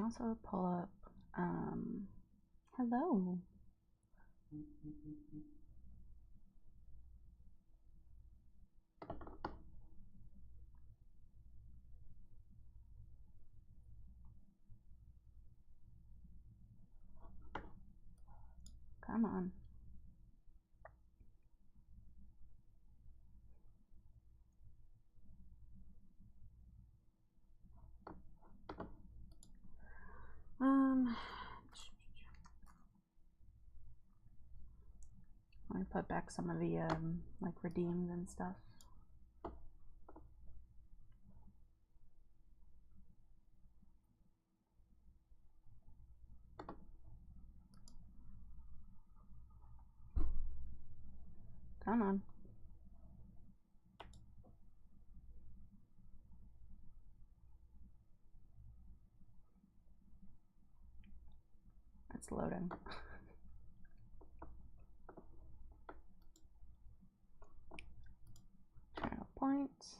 also pull up, hello. Come on. I'm gonna put back some of the like redeems and stuff. Come on. It's loading. Channel points.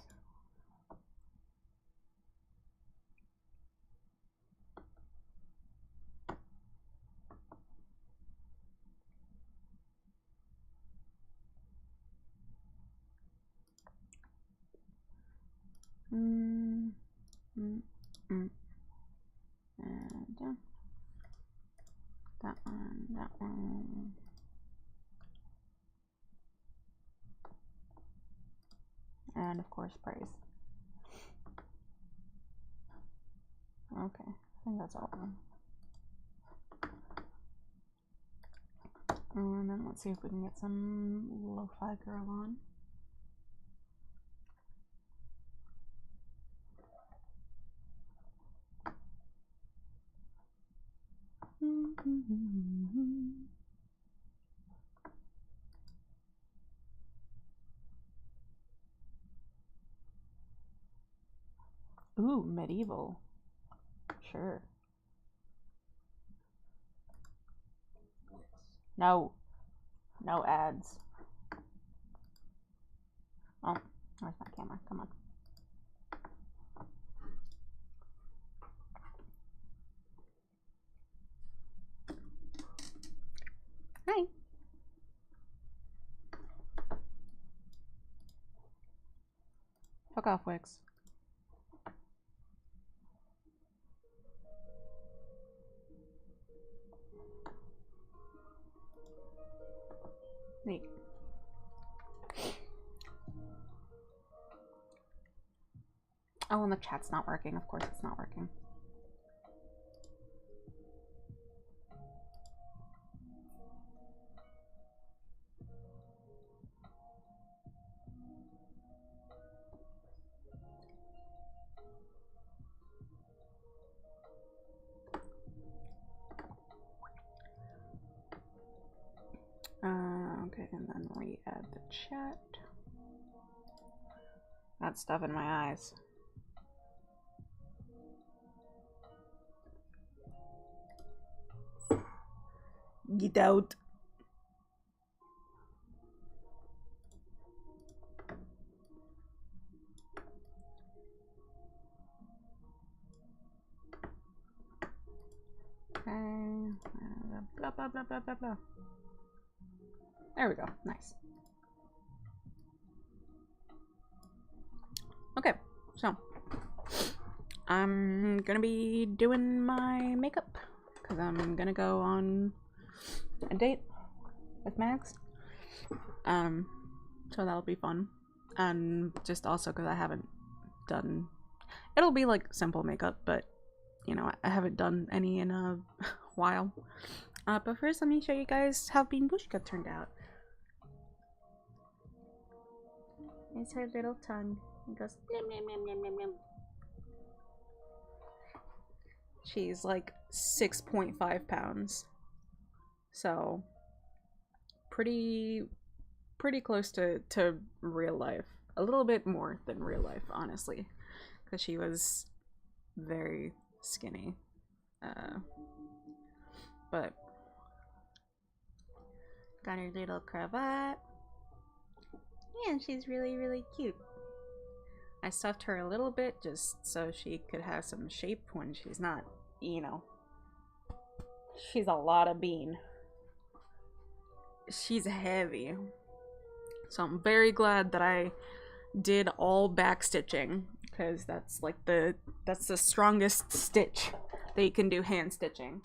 And down. That one, that one. And of course, price. Okay, I think that's all of them. And then let's see if we can get some lo-fi girl on. Ooh, medieval. Sure. No. No ads. Oh, where's my camera? Come on. Hi. Fuck off, Wix. Neat. Oh, and the chat's not working. Of course it's not working. Okay, and then re-add the chat. Got stuff in my eyes. Get out. Okay. Blah, blah, blah, blah, blah, blah. There we go. Nice. Okay, so I'm gonna be doing my makeup because I'm gonna go on a date with Max. So that'll be fun. And just also because I haven't done, it'll be like simple makeup, but you know, I haven't done any in a while. But first, let me show you guys how Bean Bushka turned out. It's her little tongue. It goes nom, nom, nom, nom, nom, nom. She's like 6.5 pounds. So pretty close to real life. A little bit more than real life, honestly. Because she was very skinny. But got her little cravat. Yeah, and she's really cute. I stuffed her a little bit just so she could have some shape when she's not you know, she's a lot of bean. She's heavy. So I'm very glad that I did all back stitching, because that's like that's the strongest stitch that you can do hand stitching.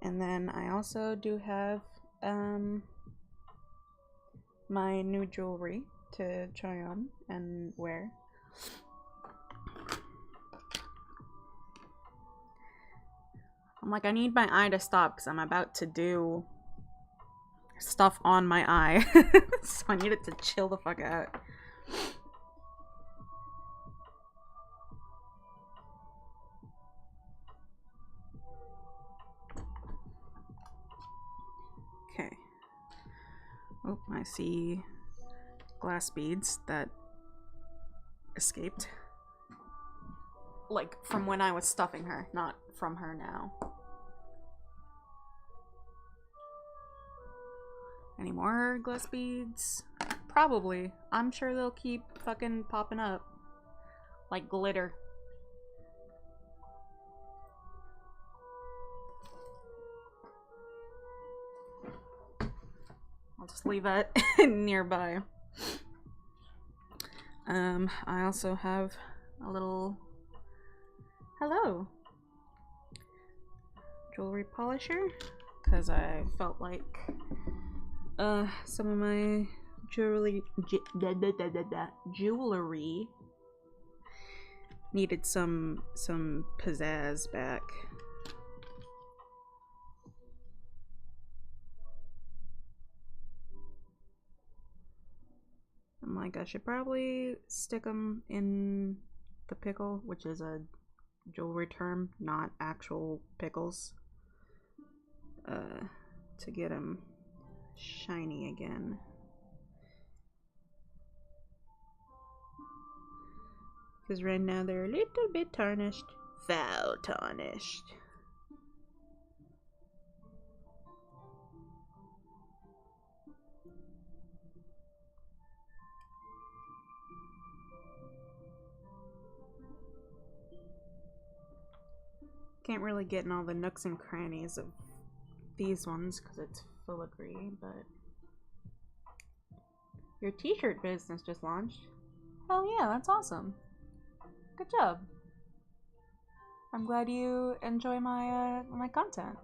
And then I also do have my new jewelry to try on and wear. I'm like, I need my eye to stop because I'm about to do stuff on my eye. So I need it to chill the fuck out. Okay. Oh, I see glass beads that escaped. Like, from when I was stuffing her, not from her now. Any more glass beads? Probably. I'm sure they'll keep fucking popping up. Like glitter. I'll just leave that nearby. I also have a little... Hello! Jewelry polisher. Because I felt like some of my jewelry needed some pizzazz back. I'm like, I should probably stick them in the pickle, which is a jewelry term, not actual pickles, to get them shiny again. Because right now they're a little bit tarnished. Foul tarnished. Can't really get in all the nooks and crannies of these ones because it's filigree, but... Your t-shirt business just launched. Hell yeah, that's awesome. Good job. I'm glad you enjoy my my content.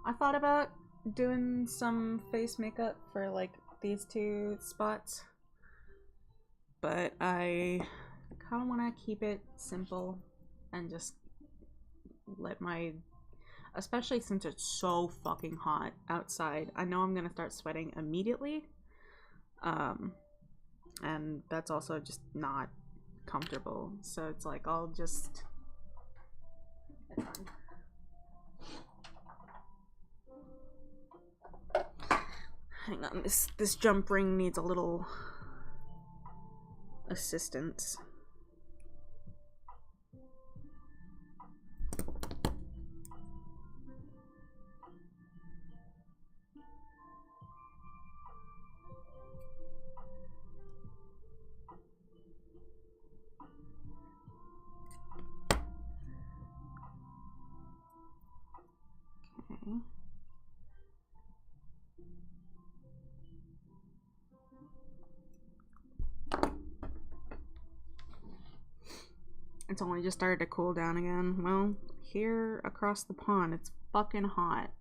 I thought about doing some face makeup for like these two spots, but I kind of want to keep it simple and just let my, especially since it's so fucking hot outside, I know I'm gonna start sweating immediately, and that's also just not comfortable, so it's like I'll just, hang on, this jump ring needs a little assistance. Okay. It's only just started to cool down again. Well, here across the pond, it's fucking hot.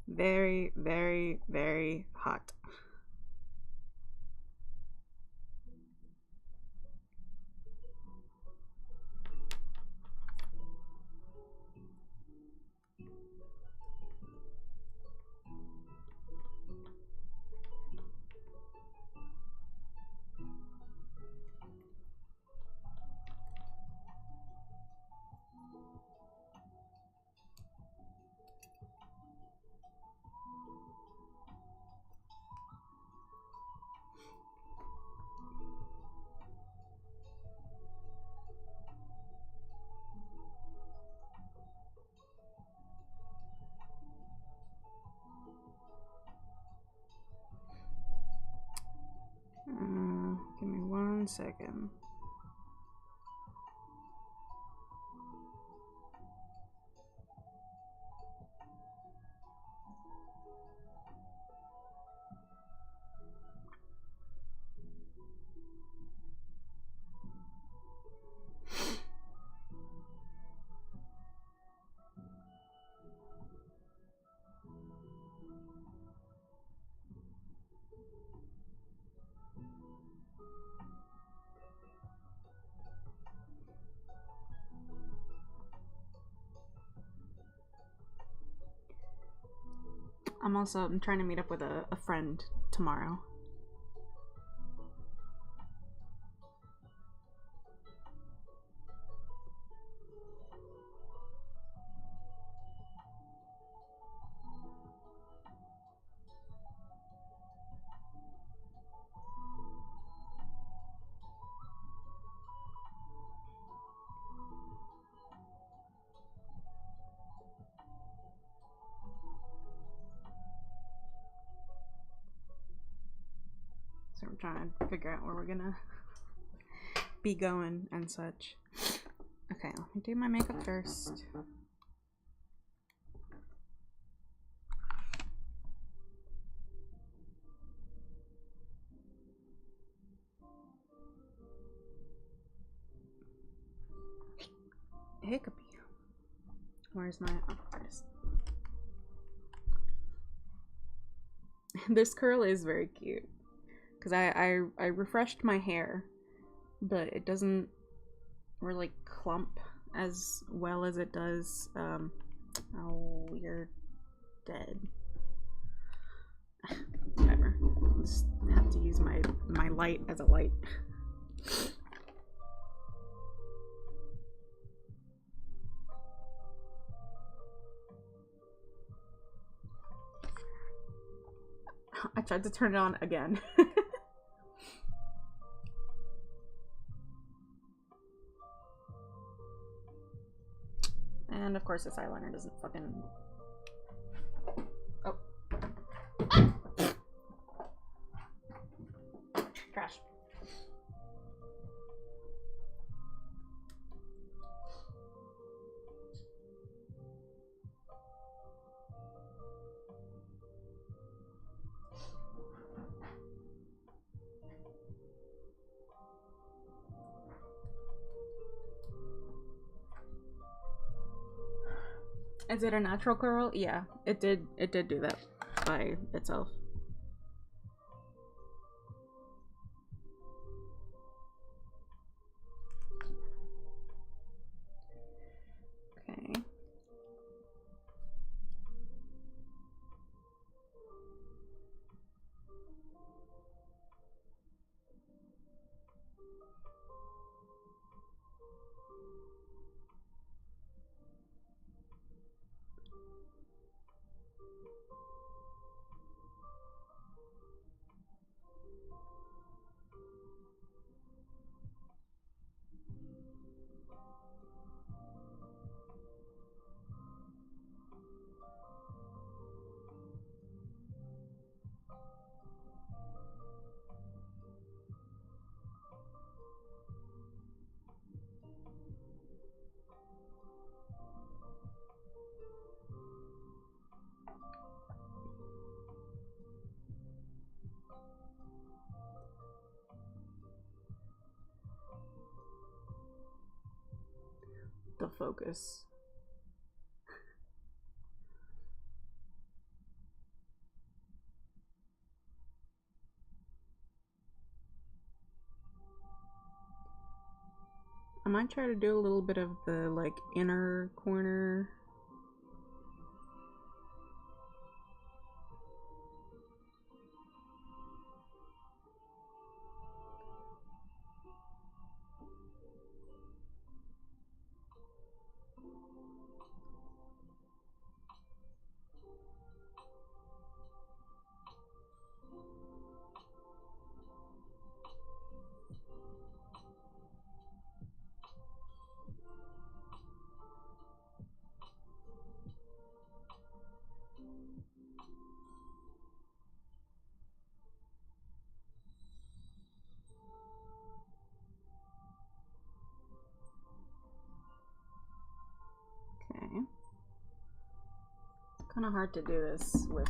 Very, very, very hot. second. I'm trying to meet up with a friend tomorrow. So we're trying to figure out where we're gonna be going and such. Okay, let me do my makeup first. Hiccupy. Where's my artist? This curl is very cute. Because I refreshed my hair, but it doesn't really clump as well as it does. Oh, you're dead. Whatever. I'll just have to use my light as a light. I tried to turn it on again. And of course this eyeliner doesn't fucking... Oh. Trash. Is it a natural curl? Yeah, it did do that by itself. Okay. The focus. I might try to do a little bit of the like inner corner. kind of hard to do this with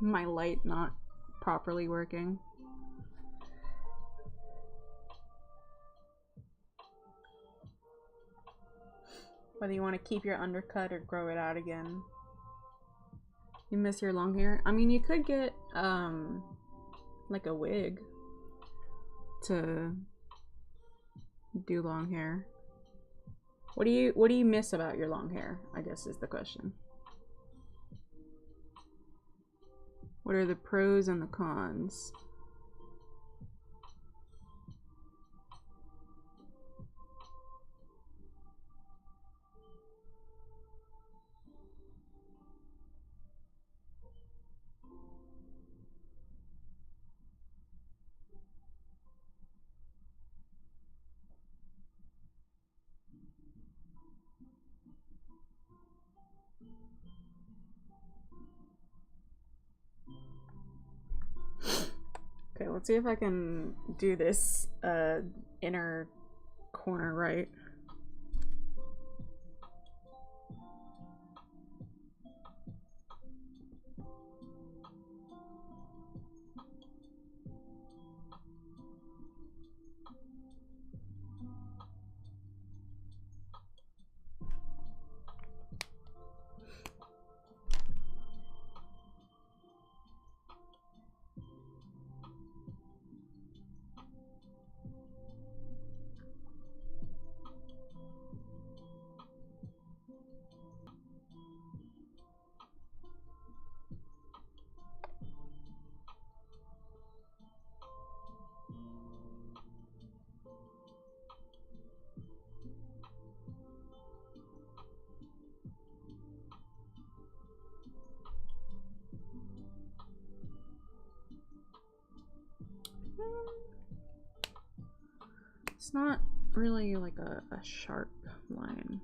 my light not properly working. Whether you want to keep your undercut or grow it out again. You miss your long hair? I mean, you could get like a wig to do long hair. What do you miss about your long hair, I guess is the question. What are the pros and the cons? Okay, let's see if I can do this inner corner right. It's not really like a sharp line.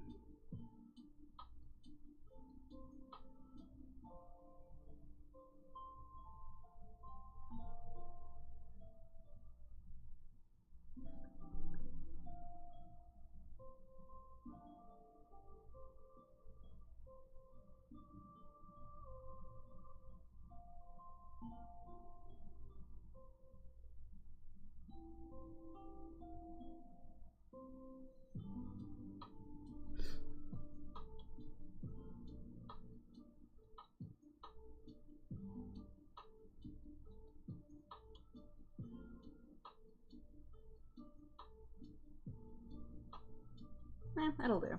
That'll do.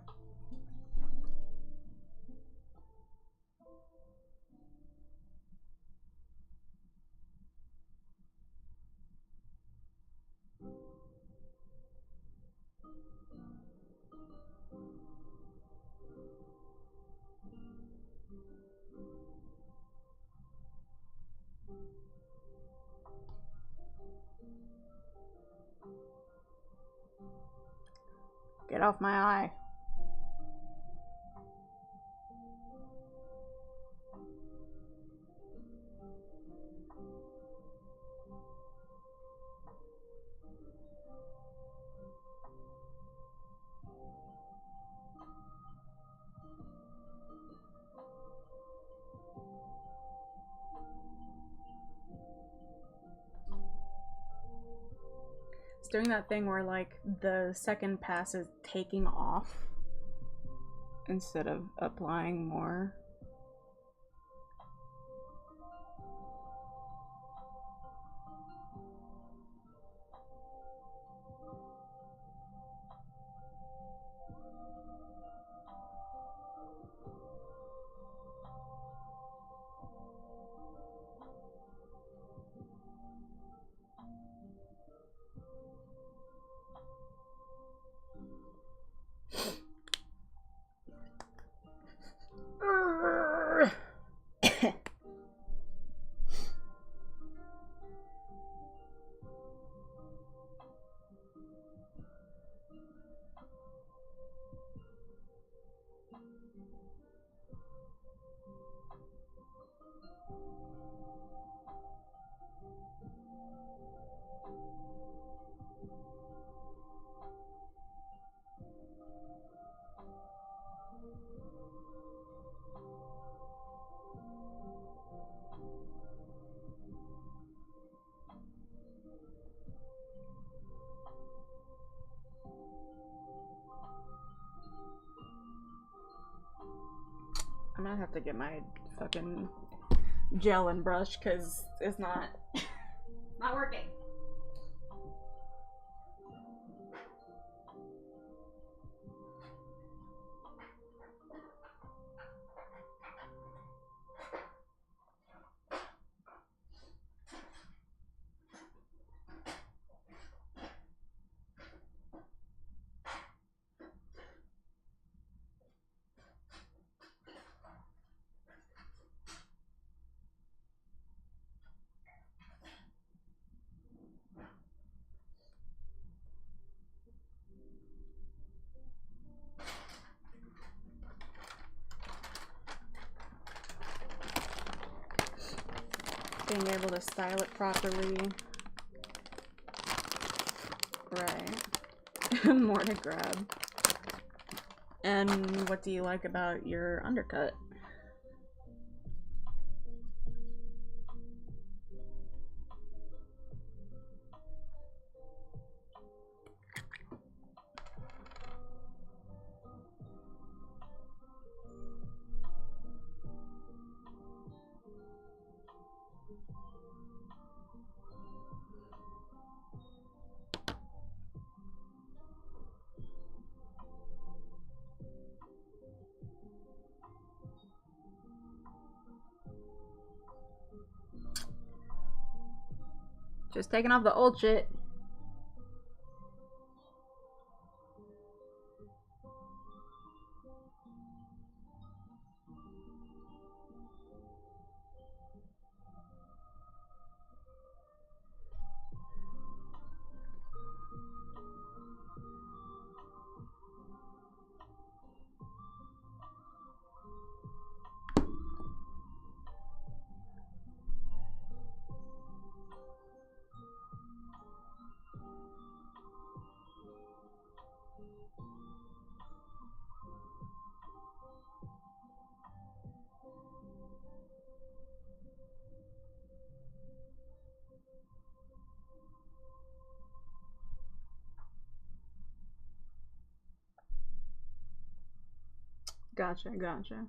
Get off my eye. It's doing that thing where like the second pass is taking off instead of applying more. gonna have to get my fucking gel and brush because it's not not working. Being able to style it properly. Right. More to grab. And what do you like about your undercut? Just taking off the old shit. Gotcha, gotcha.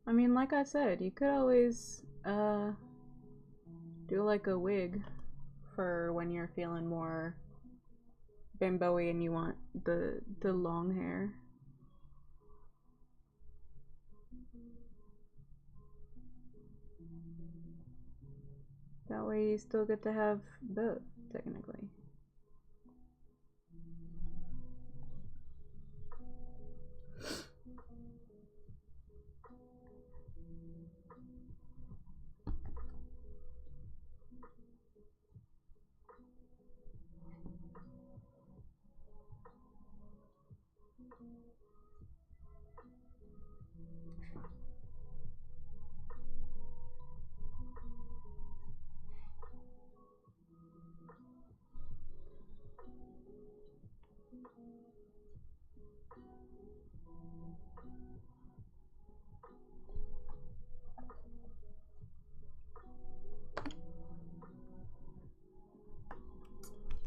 I mean, like I said, you could always do like a wig for when you're feeling more bimbo-y and you want the long hair. That way you still get to have both, technically.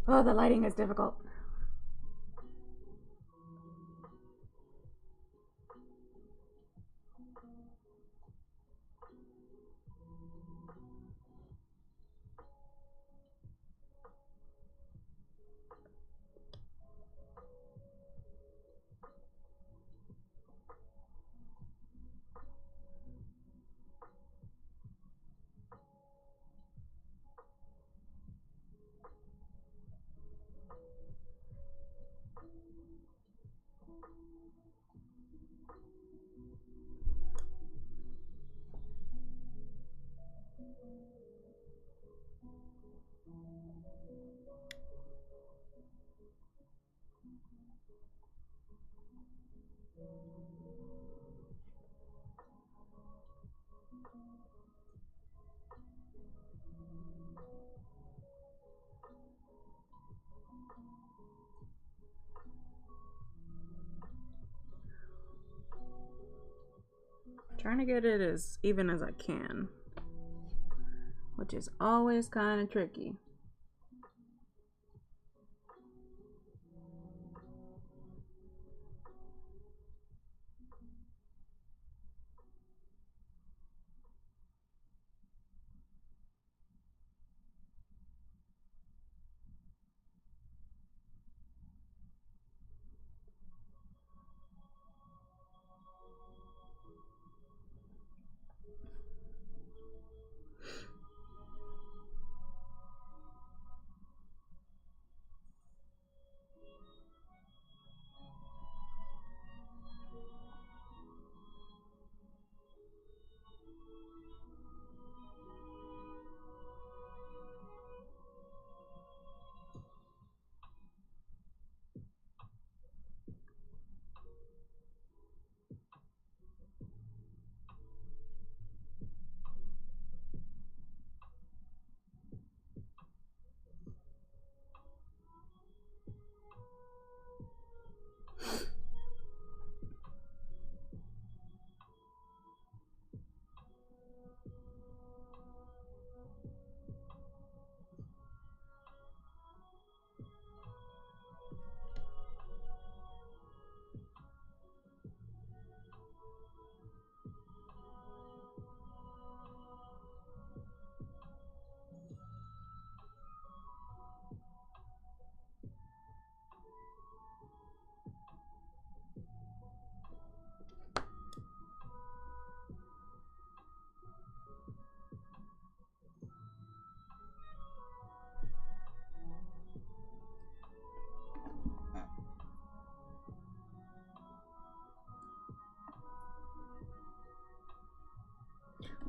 Oh, the lighting is difficult. Trying to get it as even as I can, which is always kind of tricky.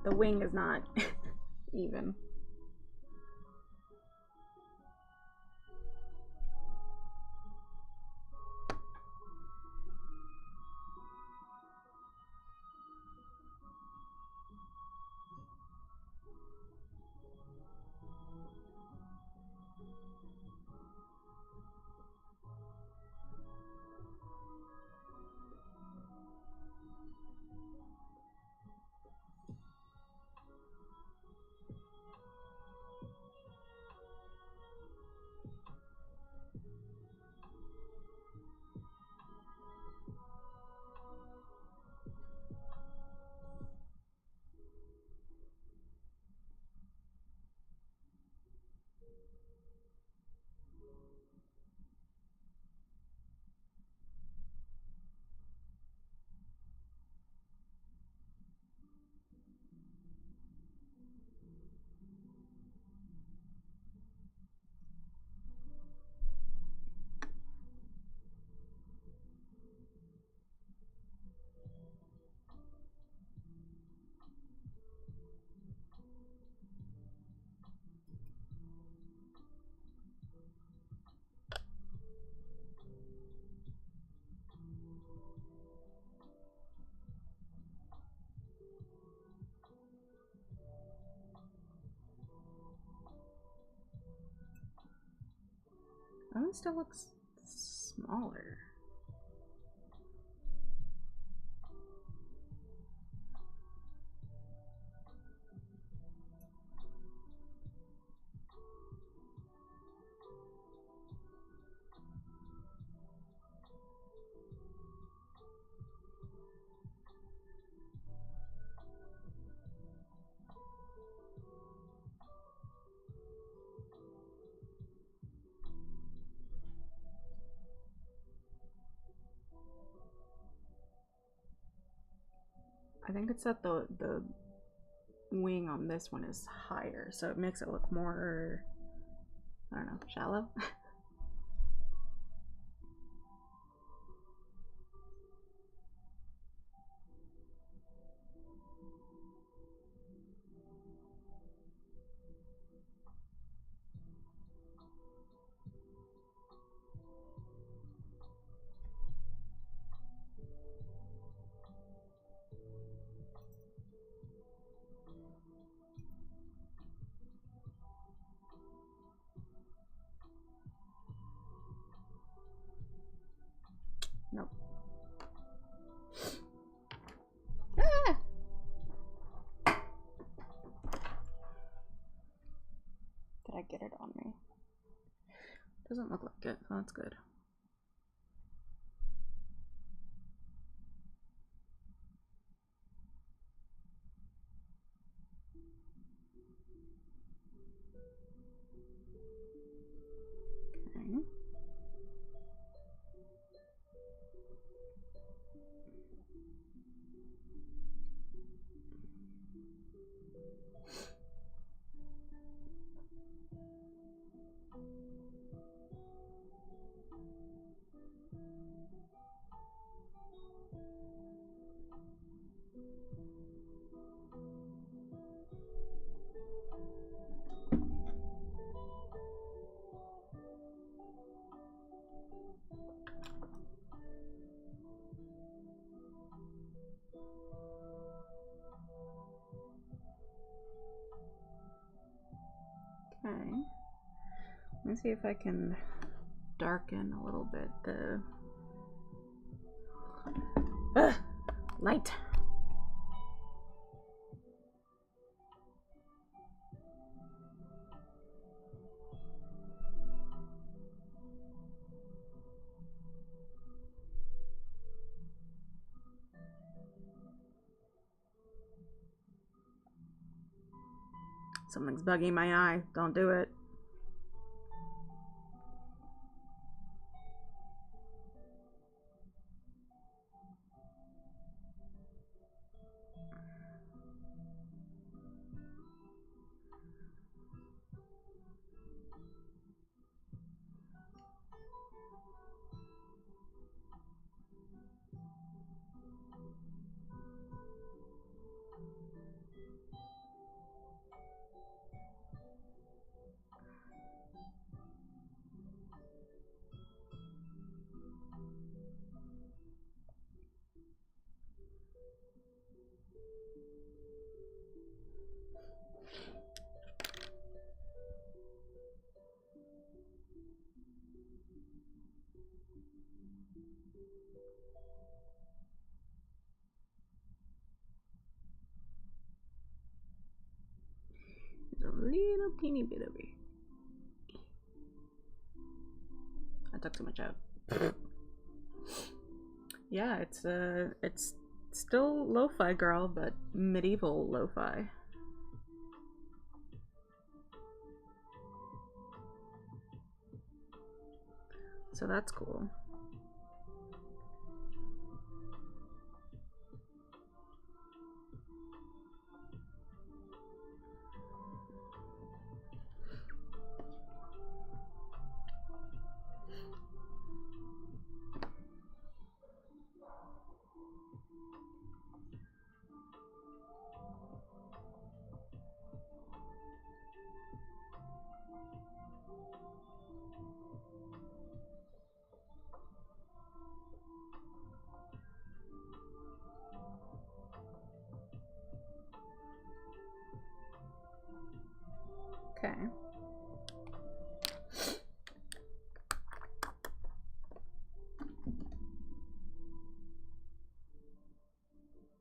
the wing is not even. That one still looks smaller. I think it's that the wing on this one is higher, so it makes it look more, I don't know, shallow. Nope. Ah! Did I get it on me? Doesn't look like it, so that's good. Okay. Okay. Let me see if I can darken a little bit the light. Something's bugging my eye. Don't do it. There's a little teeny bit of it. I took too much out. Yeah, it's still lo-fi girl, but medieval lo-fi. So that's cool. Okay.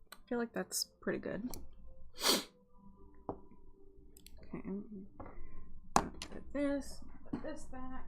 I feel like that's pretty good. Okay. Put this back.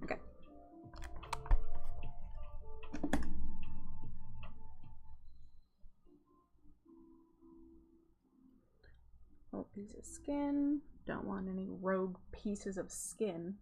Okay. Oh, piece of skin. Don't want any rogue pieces of skin.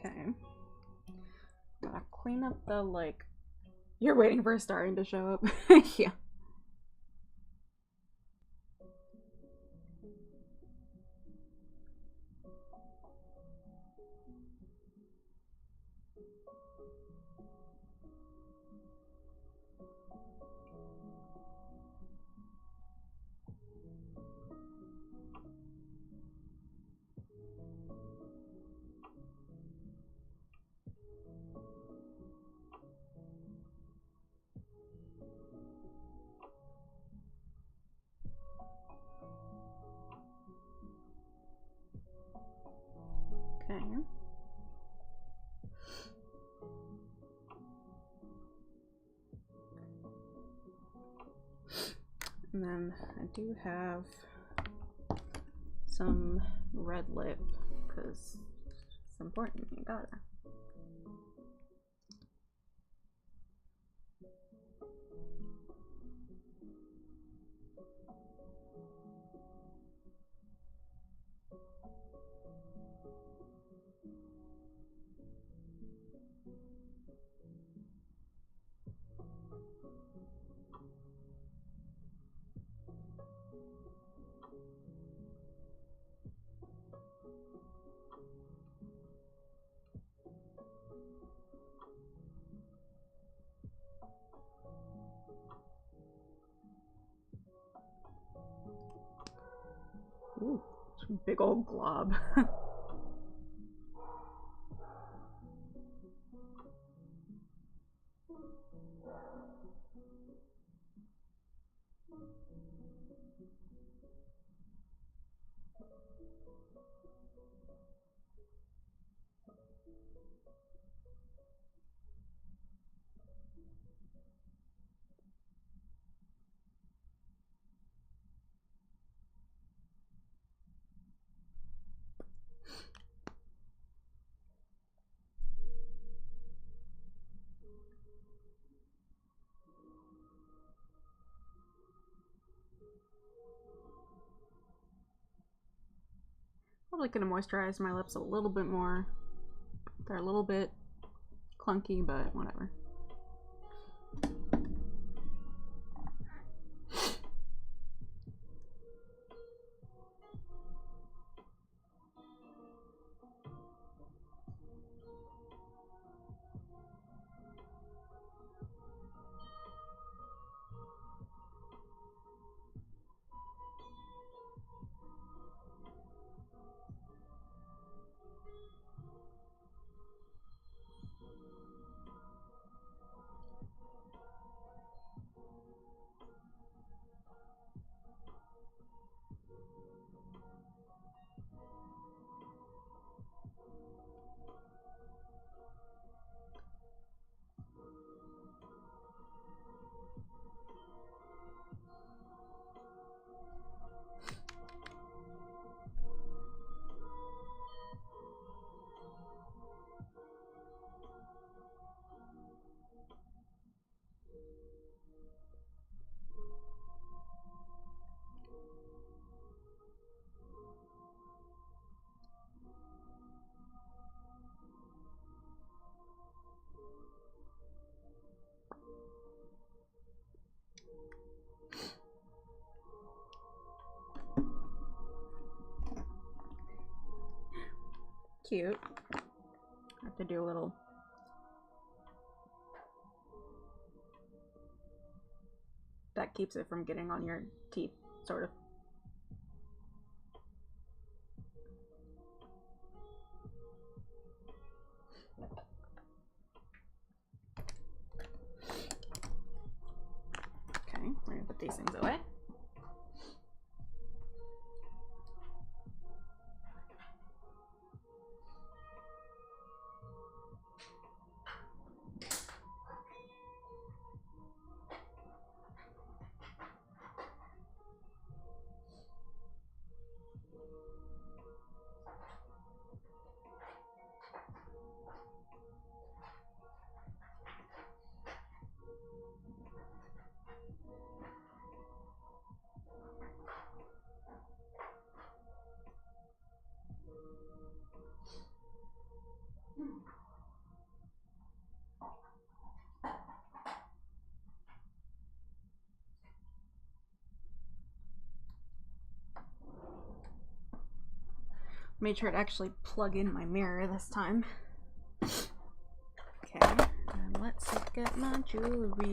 Okay. Gotta clean up the, like... You're waiting for starring to show up. Yeah. And then I do have some red lip because it's important. You gotta. Ooh, big old glob. Probably gonna moisturize my lips a little bit more. They're a little bit clunky, but whatever. Cute. I have to do a little. That keeps it from getting on your teeth, sort of. Okay, we're gonna put these things away. Made sure to actually plug in my mirror this time. Okay, and let's look at my jewelry.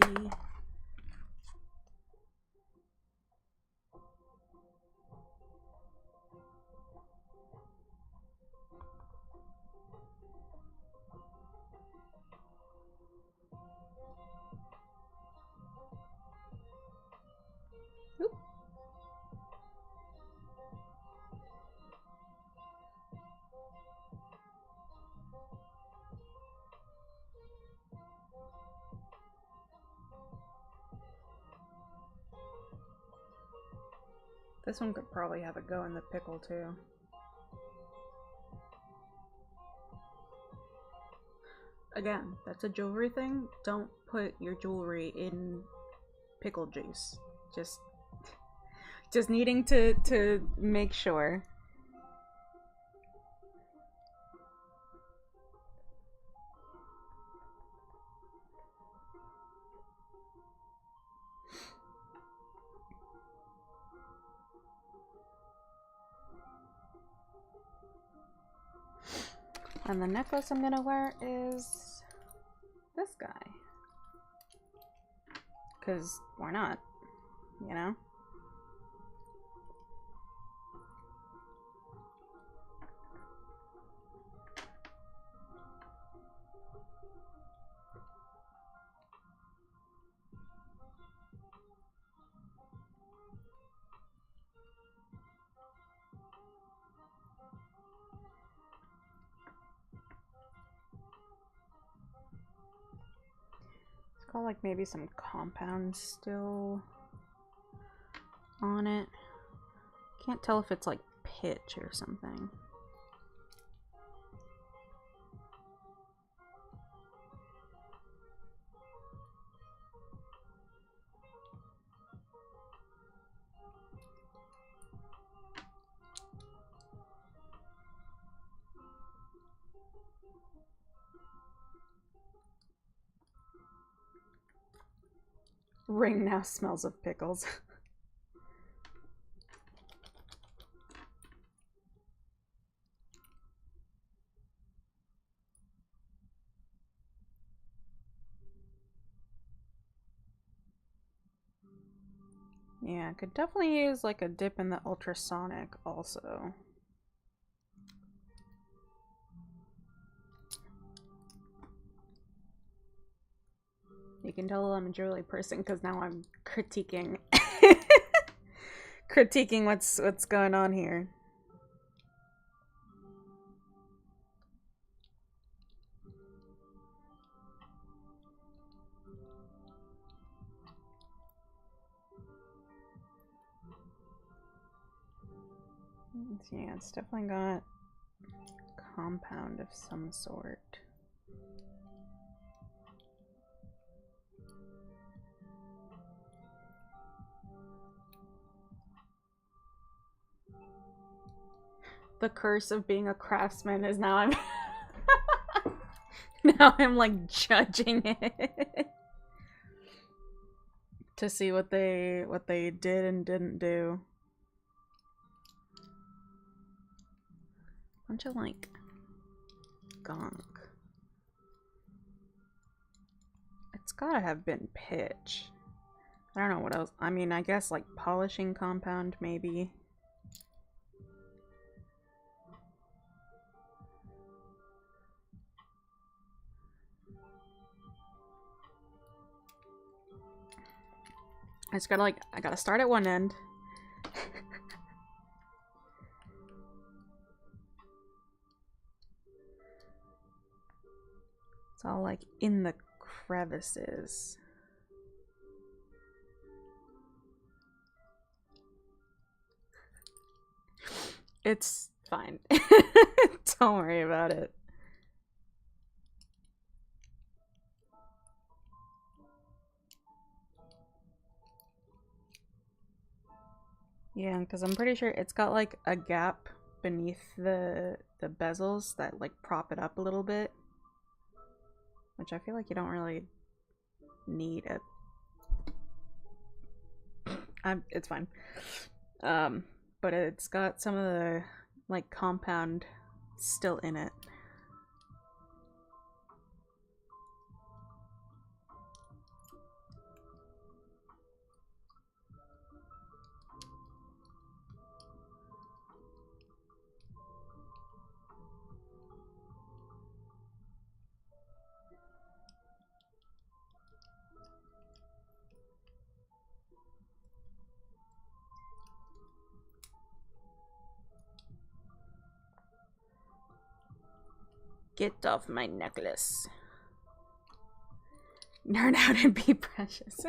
Oop. This one could probably have a go in the pickle too. Again, that's a jewelry thing. Don't put your jewelry in pickle juice. Just needing to make sure. And the necklace I'm gonna wear is this guy. Because why not? You know? Got like maybe some compound still on it. Can't tell if it's like pitch or something. Ring now smells of pickles. Yeah, could definitely use like a dip in the ultrasonic also. You can tell I'm a jewelry person because now I'm critiquing critiquing what's going on here. Yeah, it's definitely got compound of some sort. The curse of being a craftsman is now I'm now I'm like judging it to see what they did and didn't do. Bunch of like gunk. It's gotta have been pitch. I don't know what else. I mean, I guess like polishing compound maybe. I just gotta like, I gotta start at one end. It's all like in the crevices. It's fine. Don't worry about it. Yeah, because I'm pretty sure it's got like a gap beneath the bezels that like prop it up a little bit. Which I feel like you don't really need it. It's fine. But it's got some of the like compound still in it. Get off my necklace. Learn how to be precious.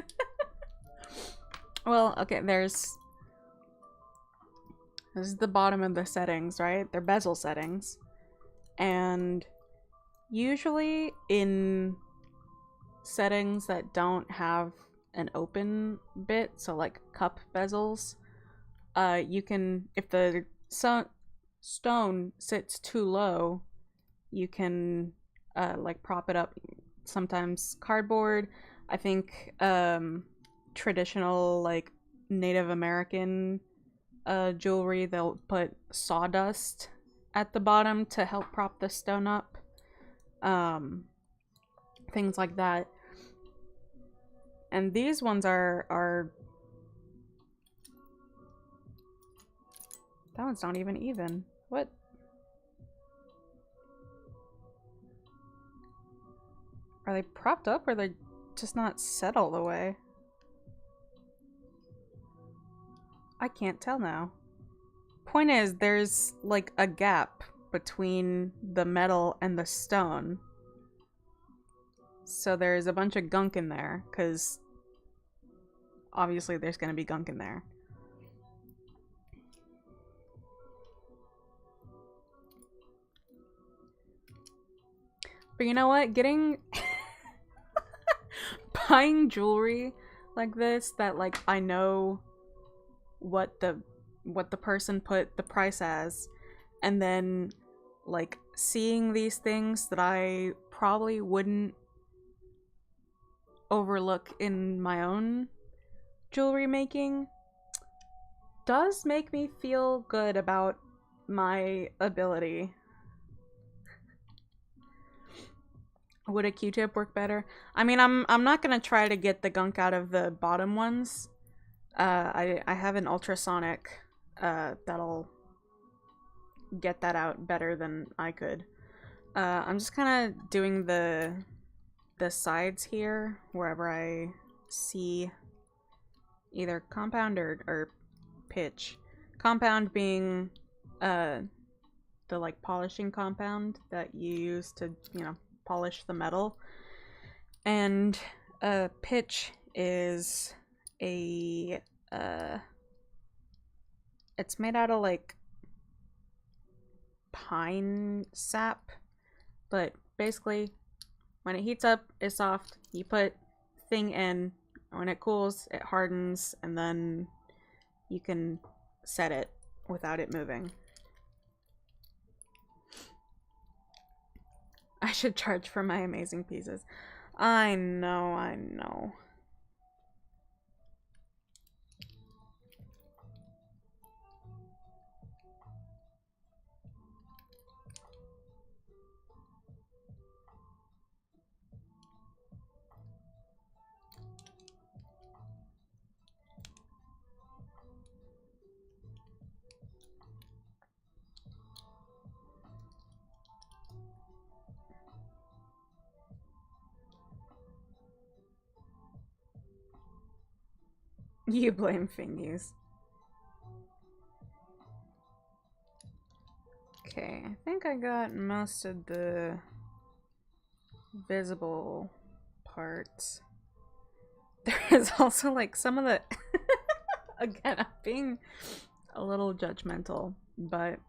Well, okay, there's This is the bottom of the settings, right? They're bezel settings. And usually in settings that don't have an open bit, so like cup bezels, you can, if the stone sits too low, you can like prop it up. Sometimes cardboard. I think traditional like Native American jewelry, they'll put sawdust at the bottom to help prop the stone up. Things like that. And these ones are that one's not even. What? Are they propped up or they're just not set all the way? I can't tell now. Point is, there's like a gap between the metal and the stone. So there's a bunch of gunk in there, because obviously there's going to be gunk in there. But you know what? Buying jewelry like this that like I know what the person put the price as, and then like seeing these things that I probably wouldn't overlook in my own jewelry making does make me feel good about my ability. Would a Q-tip work better? I mean, I'm not gonna try to get the gunk out of the bottom ones. I have an ultrasonic that'll get that out better than I could. I'm just kind of doing the sides here wherever I see either compound or pitch. Compound being the like polishing compound that you use to, you know, polish the metal. And pitch is a it's made out of like pine sap, but basically when it heats up it's soft, you put thing in, when it cools it hardens, and then you can set it without it moving. I should charge for my amazing pieces. I know. You blame fingies. Okay, I think I got most of the visible parts. There is also like some of the again, I'm being a little judgmental, but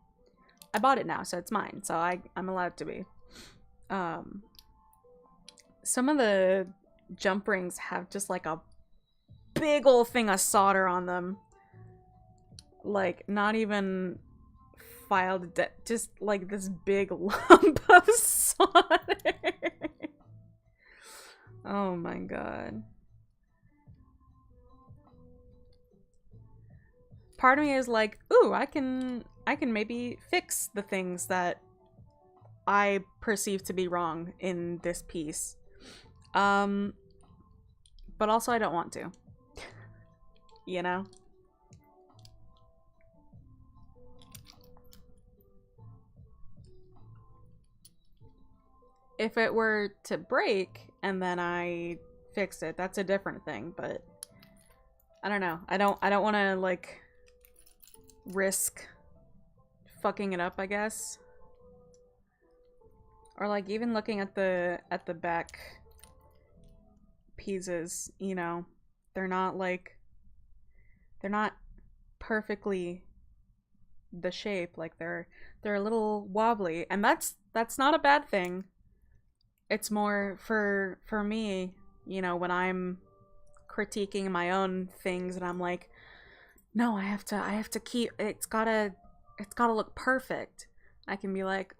I bought it now, so it's mine, so I'm allowed to be. Some of the jump rings have just like a big old thing of solder on them. Like, not even filed, just like this big lump of solder. Oh my god. Part of me is like, ooh, I can maybe fix the things that I perceive to be wrong in this piece. But also I don't want to. You know? If it were to break and then I fixed it, that's a different thing, but I don't know. I don't want to like risk fucking it up, I guess. Or like even looking at the back pieces, you know, they're not perfectly the shape. Like they're a little wobbly, and that's not a bad thing. It's more for me, you know, when I'm critiquing my own things and I'm like, no, I have to keep it's gotta look perfect. I can be like,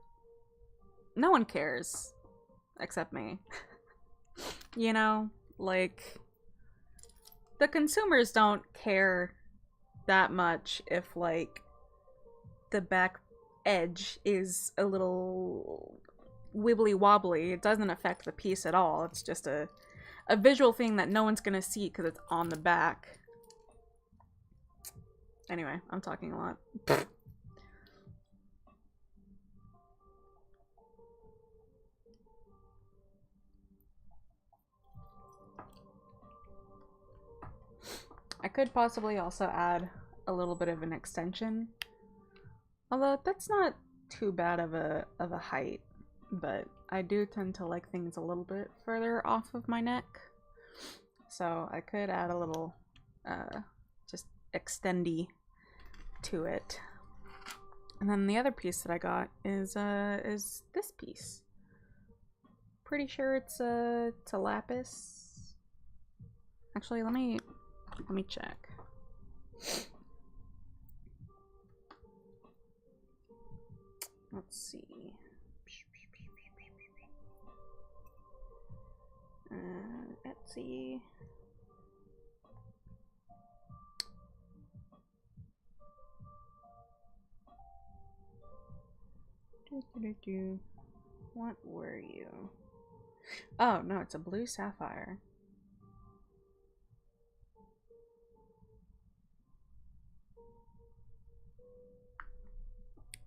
no one cares except me. You know, like the consumers don't care that much if like the back edge is a little wibbly wobbly. It doesn't affect the piece at all. It's just a visual thing that no one's gonna see because it's on the back. Anyway, I'm talking a lot. I could possibly also add a little bit of an extension. Although that's not too bad of a height, but I do tend to like things a little bit further off of my neck. So I could add a little just extendy to it. And then the other piece that I got is this piece. Pretty sure it's a lapis. Actually, let me check. Let's see. Etsy. What were you? Oh, no, it's a blue sapphire.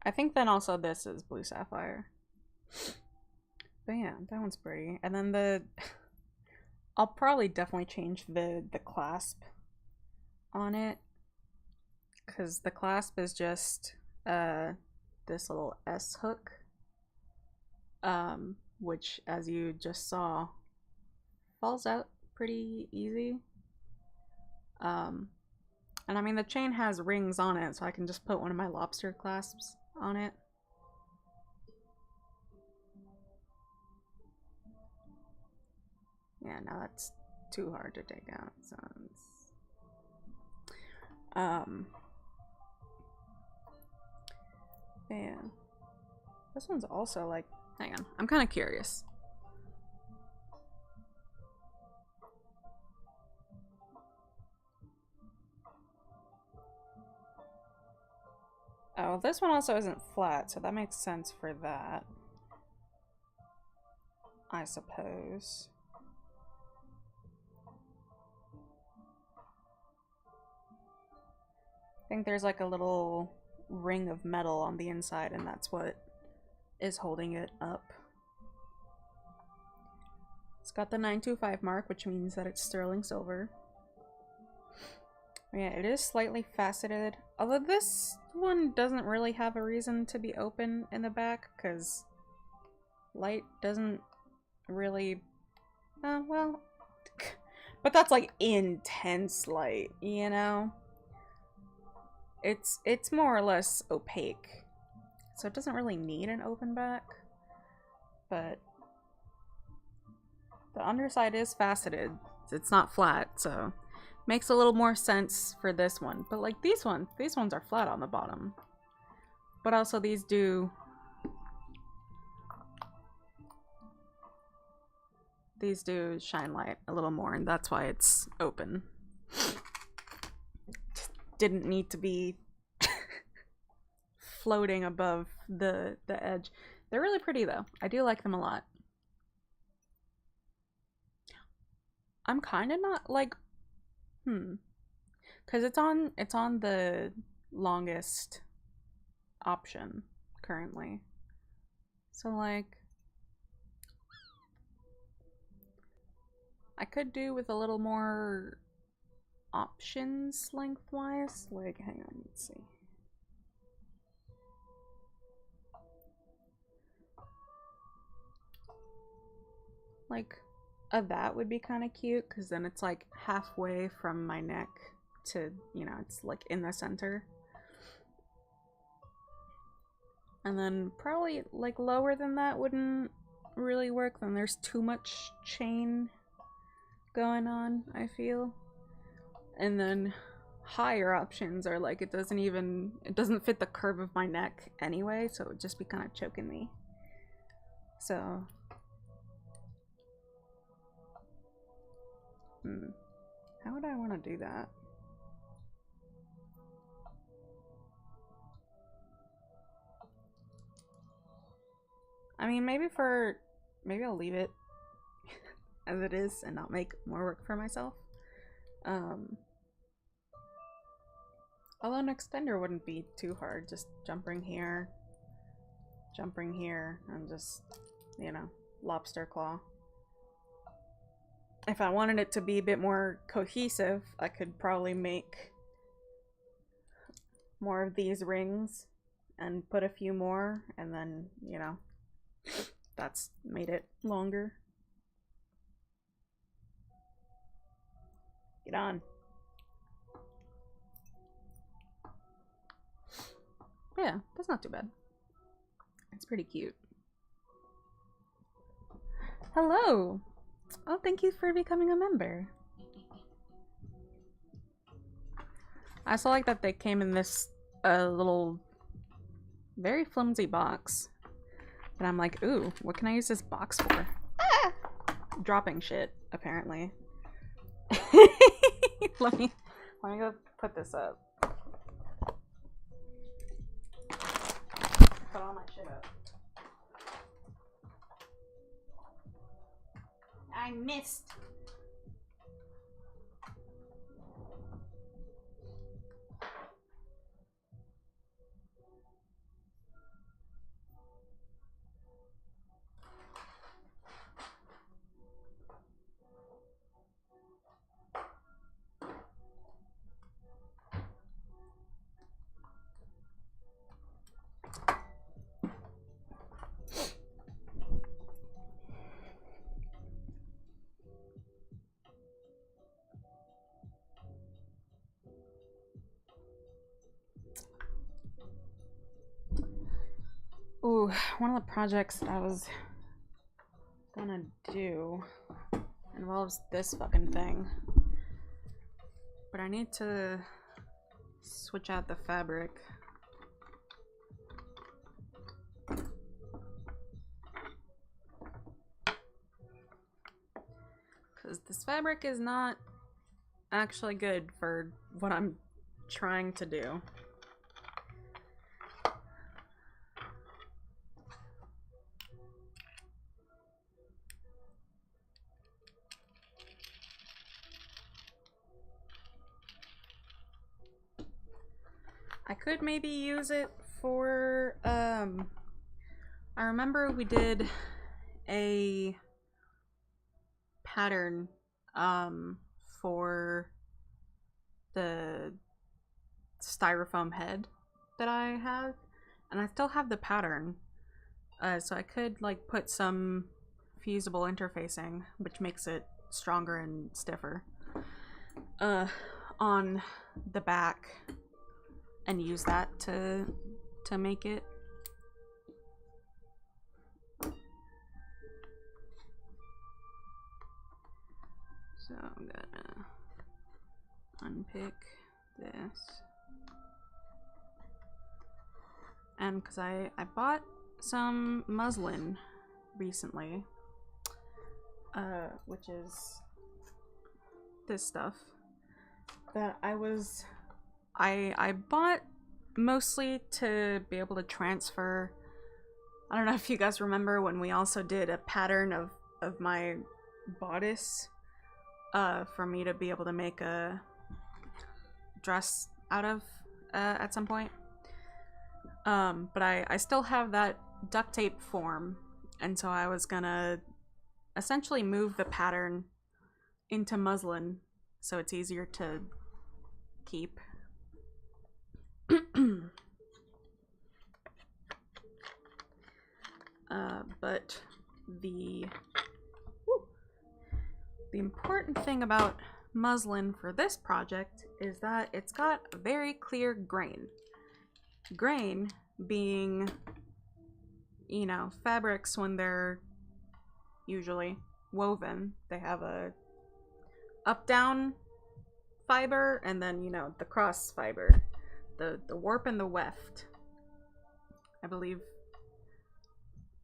I think then also this is blue sapphire. But yeah, that one's pretty. And then I'll probably definitely change the clasp on it. Because the clasp is just this little S hook. Which, as you just saw, falls out pretty easy. And I mean, the chain has rings on it, so I can just put one of my lobster clasps on it. Yeah, no, that's too hard to take out. So yeah. This one's also like, hang on, I'm kind of curious. Oh, this one also isn't flat, so that makes sense for that, I suppose. I think there's like a little ring of metal on the inside, and that's what is holding it up. It's got the 925 mark, which means that it's sterling silver. Yeah, it is slightly faceted, although this one doesn't really have a reason to be open in the back, because light doesn't really... well... but that's like intense light, you know? It's more or less opaque, so it doesn't really need an open back, but the underside is faceted. It's not flat, so makes a little more sense for this one. But like these ones are flat on the bottom, but also these do shine light a little more, and that's why it's open. Didn't need to be floating above the edge. They're really pretty though. I do like them a lot. I'm kind of not like because it's on the longest option currently. So like I could do with a little more options lengthwise. Like, hang on, let's see. Like, that would be kind of cute, because then it's like halfway from my neck to, you know, it's like in the center. And then probably like lower than that wouldn't really work. Then there's too much chain going on, I feel. And then higher options are like it doesn't fit the curve of my neck anyway, so it would just be kind of choking me. So how would I want to do that? I mean, maybe I'll leave it as it is and not make more work for myself. Although an extender wouldn't be too hard, just jumping here, and just, you know, lobster claw. If I wanted it to be a bit more cohesive, I could probably make more of these rings and put a few more, and then, you know, that's made it longer. Get on. Yeah, that's not too bad. It's pretty cute. Hello! Oh, thank you for becoming a member. I also like that they came in this little, very flimsy box. And I'm like, ooh, what can I use this box for? Ah! Dropping shit, apparently. Let me go put this up. Put all my shit up. I missed. Ooh, one of the projects that I was gonna do involves this fucking thing. But I need to switch out the fabric. Because this fabric is not actually good for what I'm trying to do. I could maybe use it for, I remember we did a pattern, for the styrofoam head that I have, and I still have the pattern, so I could, like, put some fusible interfacing, which makes it stronger and stiffer, on the back. And use that to make it. So I'm gonna unpick this. And because I bought some muslin recently, which is this stuff that I bought mostly to be able to transfer. I don't know if you guys remember when we also did a pattern of my bodice for me to be able to make a dress out of at some point. But I still have that duct tape form, and so I was gonna essentially move the pattern into muslin so it's easier to keep. But the important thing about muslin for this project is that it's got a very clear grain. Grain being you know, fabrics, when they're usually woven, they have a up-down fiber and then, you know, the cross fiber. The warp and the weft. I believe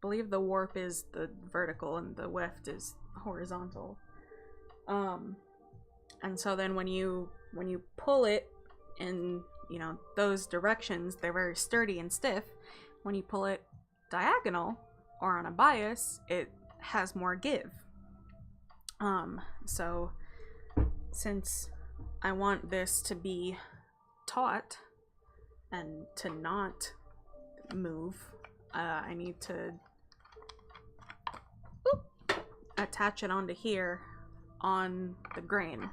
the warp is the vertical and the weft is horizontal. And so then when you pull it in, you know, those directions, they're very sturdy and stiff. When you pull it diagonal or on a bias, it has more give. So since I want this to be taut and to not move, I need to attach it onto here on the grain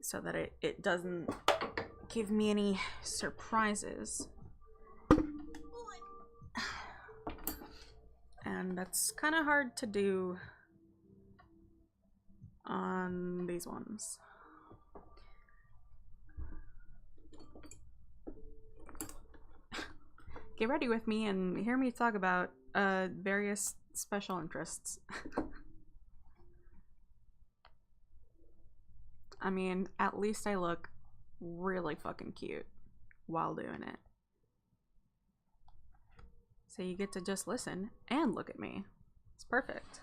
so that it doesn't give me any surprises. And that's kind of hard to do on these ones. Get ready with me and hear me talk about various special interests. I mean, at least I look really fucking cute while doing it. So you get to just listen and look at me. It's perfect.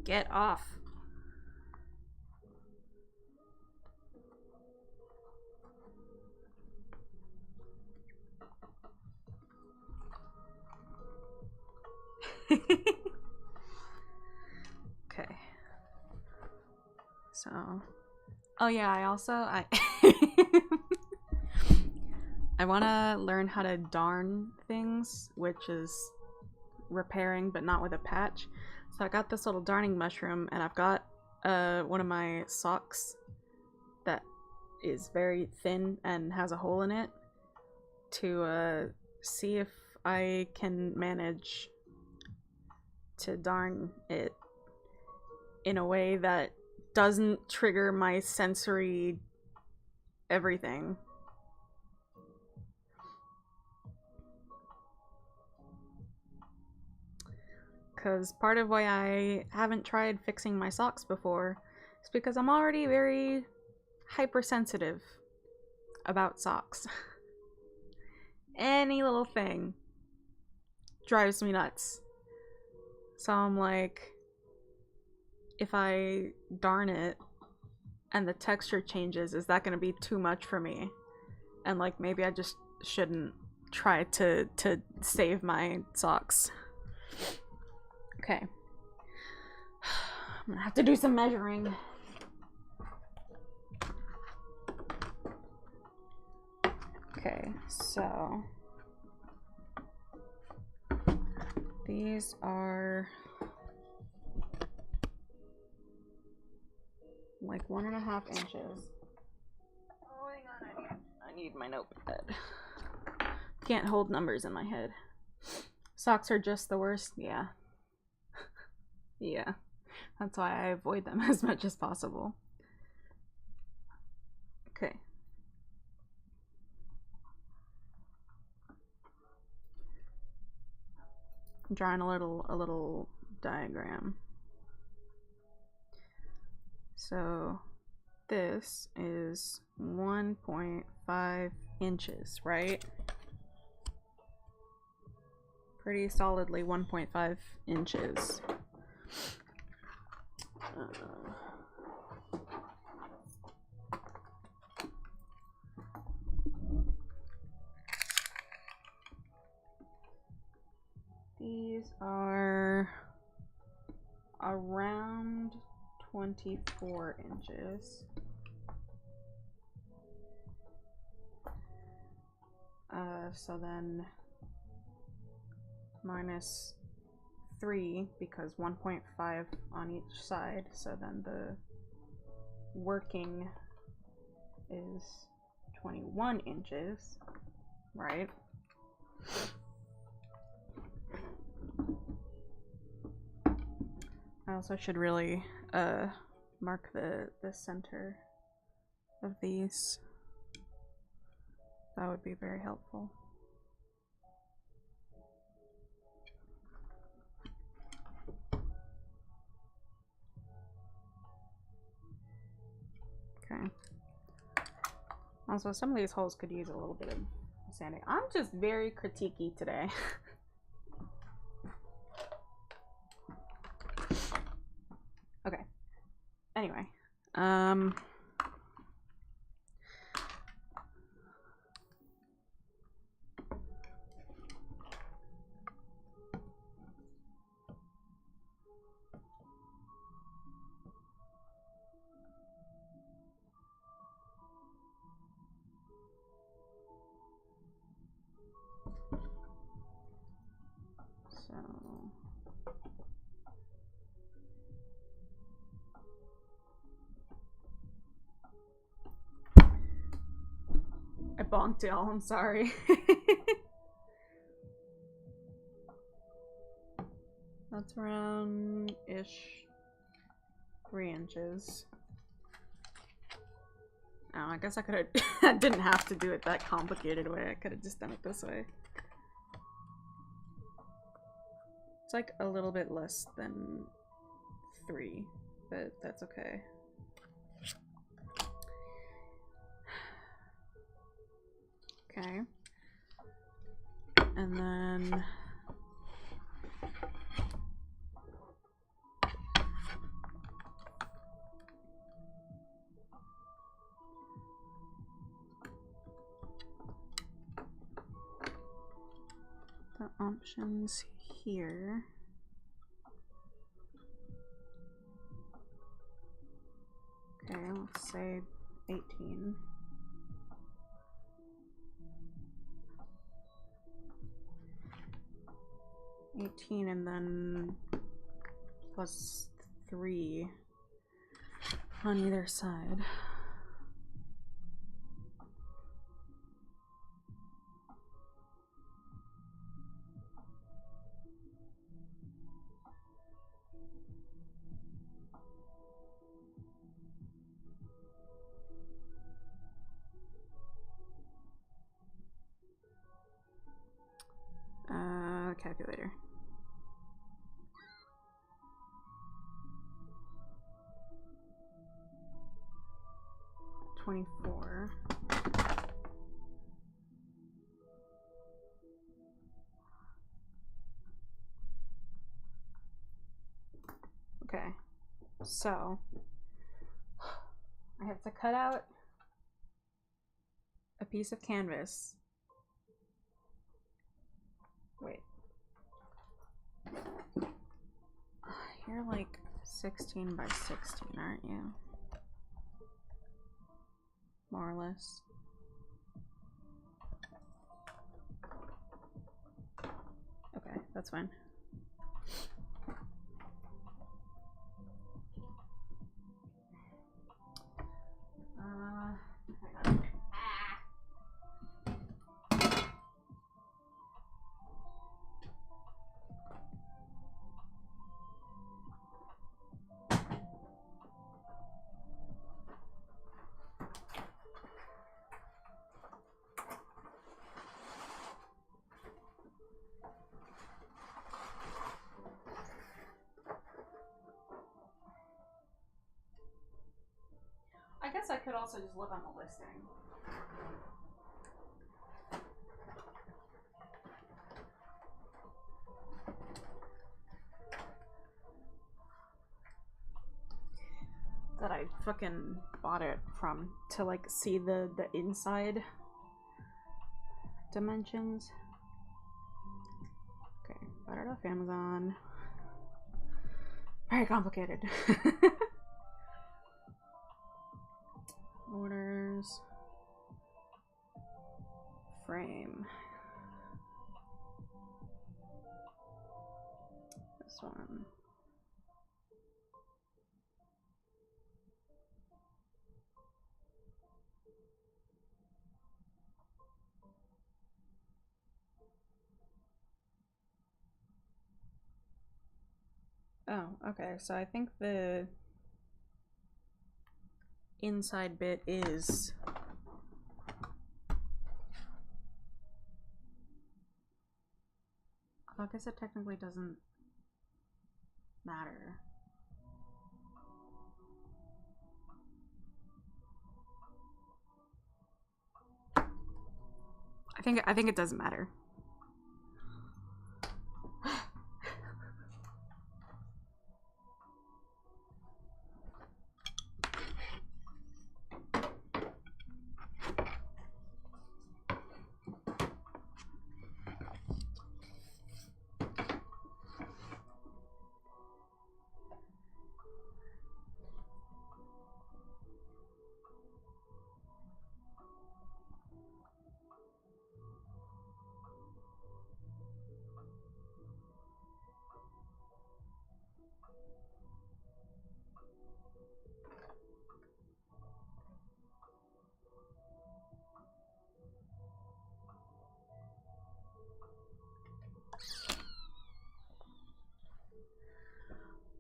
Get off. Okay. So, oh yeah, I I want to learn how to darn things, which is repairing but not with a patch. So I got this little darning mushroom, and I've got one of my socks that is very thin and has a hole in it to see if I can manage to darn it in a way that doesn't trigger my sensory everything. Because part of why I haven't tried fixing my socks before is because I'm already very hypersensitive about socks. Any little thing drives me nuts. So I'm like, if I darn it and the texture changes, is that going to be too much for me? And like, maybe I just shouldn't try to save my socks. Okay. I'm gonna have to do some measuring. Okay, so these are like 1.5 inches. Oh, hang on, I need my notepad. Can't hold numbers in my head. Socks are just the worst, yeah. Yeah, that's why I avoid them as much as possible. Okay. I'm drawing a little diagram. So this is 1.5 inches, right? Pretty solidly 1.5 inches. These are around 24 inches. So then minus 3, because 1.5 on each side, so then the working is 21 inches, right? I also should really mark the center of these. That would be very helpful. Okay. Also, some of these holes could use a little bit of sanding. I'm just very critiquey today. Okay. Anyway. So I bonked it all, I'm sorry. That's around-ish 3 inches. Oh, I guess I could have I didn't have to do it that complicated way. I could have just done it this way. It's like a little bit less than 3, but that's okay. Okay. And then the options here. Okay, let's say 18. 18 and then plus 3 on either side. Calculator. $24. Okay, so I have to cut out a piece of canvas. Wait. You're like 16 by 16, aren't you? More or less. Okay, that's fine. Hang on. I guess I could also just look on the listing. That I fucking bought it from to like see the inside dimensions. Okay, bought it off Amazon. Very complicated. Orders. Frame. This one. Oh, okay. So I think the inside bit is... I guess it technically doesn't matter. I think it doesn't matter.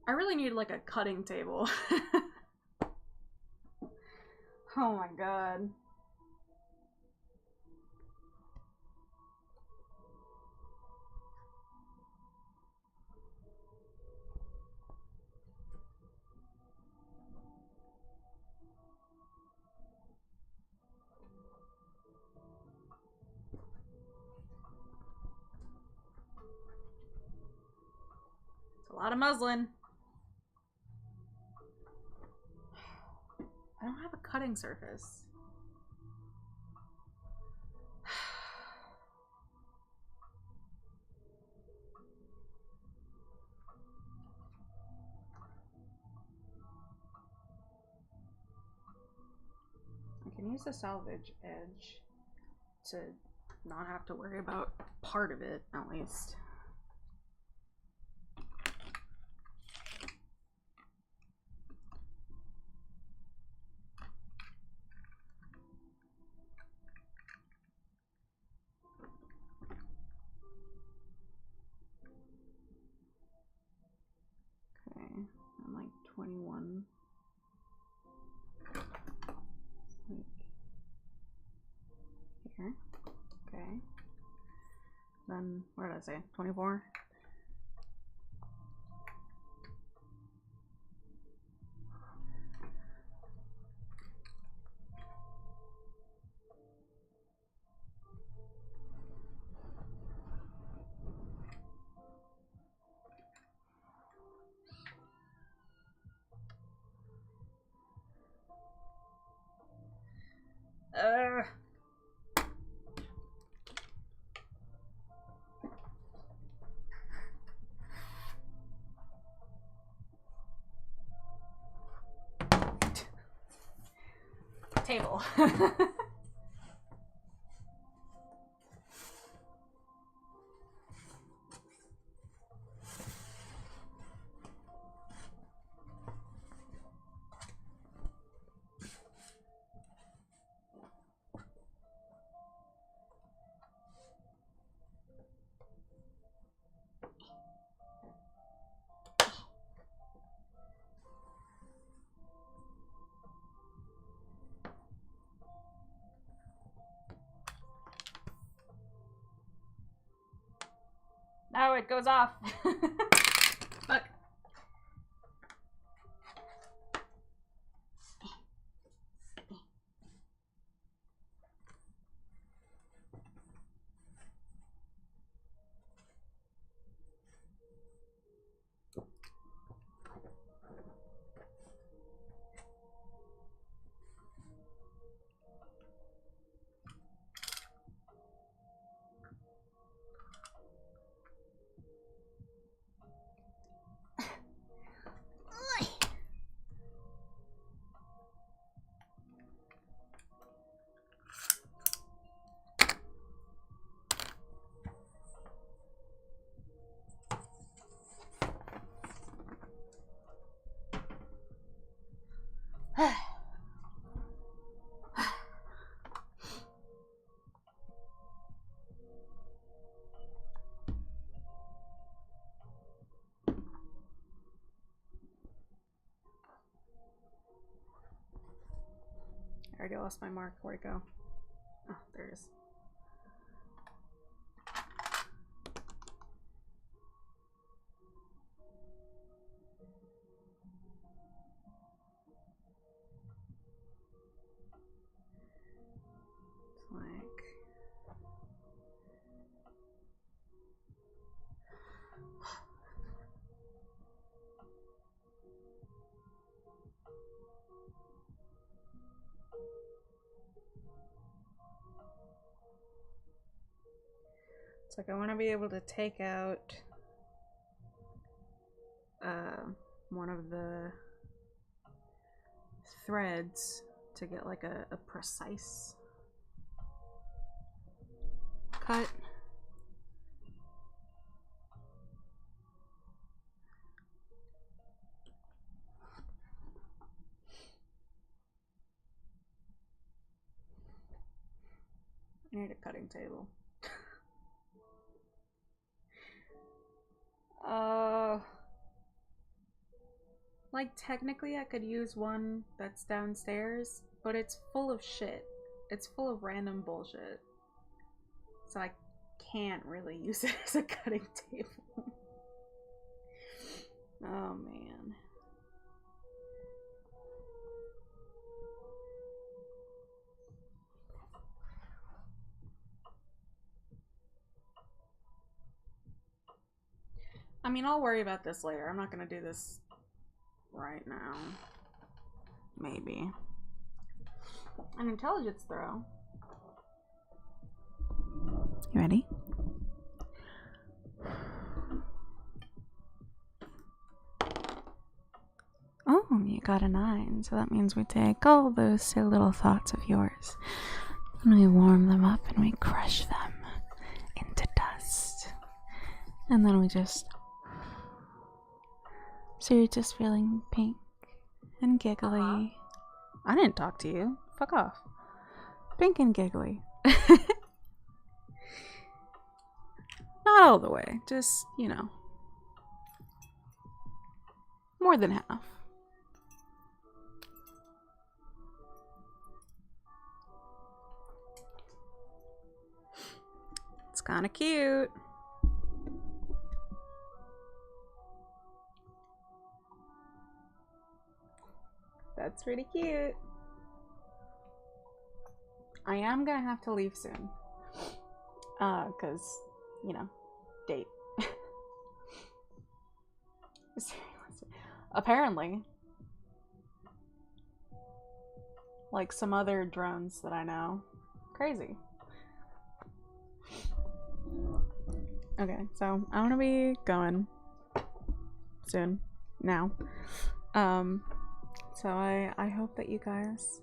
I really need like a cutting table. Oh my god. It's a lot of muslin. I don't have a cutting surface. I can use the salvage edge to not have to worry about part of it, at least. Okay, I'm like 21. Like here. Okay. Then, what did I say? 24? Table. Oh, it goes off. Fuck. I already lost my mark. Where'd it go? Oh, there it is. It's like... It's like I want to be able to take out one of the threads to get like a precise cut. I need a cutting table. Like technically I could use one that's downstairs, but it's full of shit. It's full of random bullshit. So I can't really use it as a cutting table. Oh man. I mean, I'll worry about this later. I'm not gonna do this right now. Maybe. An intelligence throw. You ready? Oh, you got a 9, so that means we take all those silly little thoughts of yours and we warm them up and we crush them into dust. And then we just... So you're just feeling pink and giggly. I didn't talk to you. Fuck off. Pink and giggly. Not all the way. Just, you know. More than half. It's kind of cute. That's pretty cute. I am gonna have to leave soon. Cause, you know, date. Apparently. Like some other drones that I know. Crazy. Okay, so I'm gonna be going soon. Now. So I hope that you guys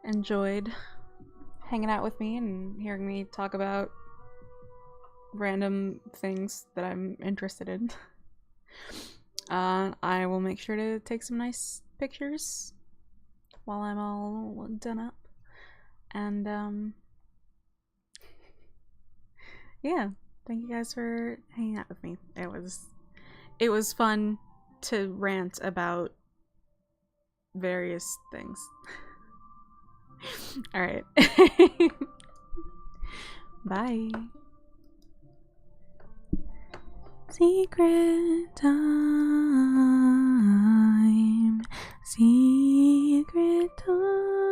enjoyed hanging out with me and hearing me talk about random things that I'm interested in. I will make sure to take some nice pictures while I'm all done up. And yeah, thank you guys for hanging out with me. It was fun to rant about various things. All right. Bye. Secret time. Secret time.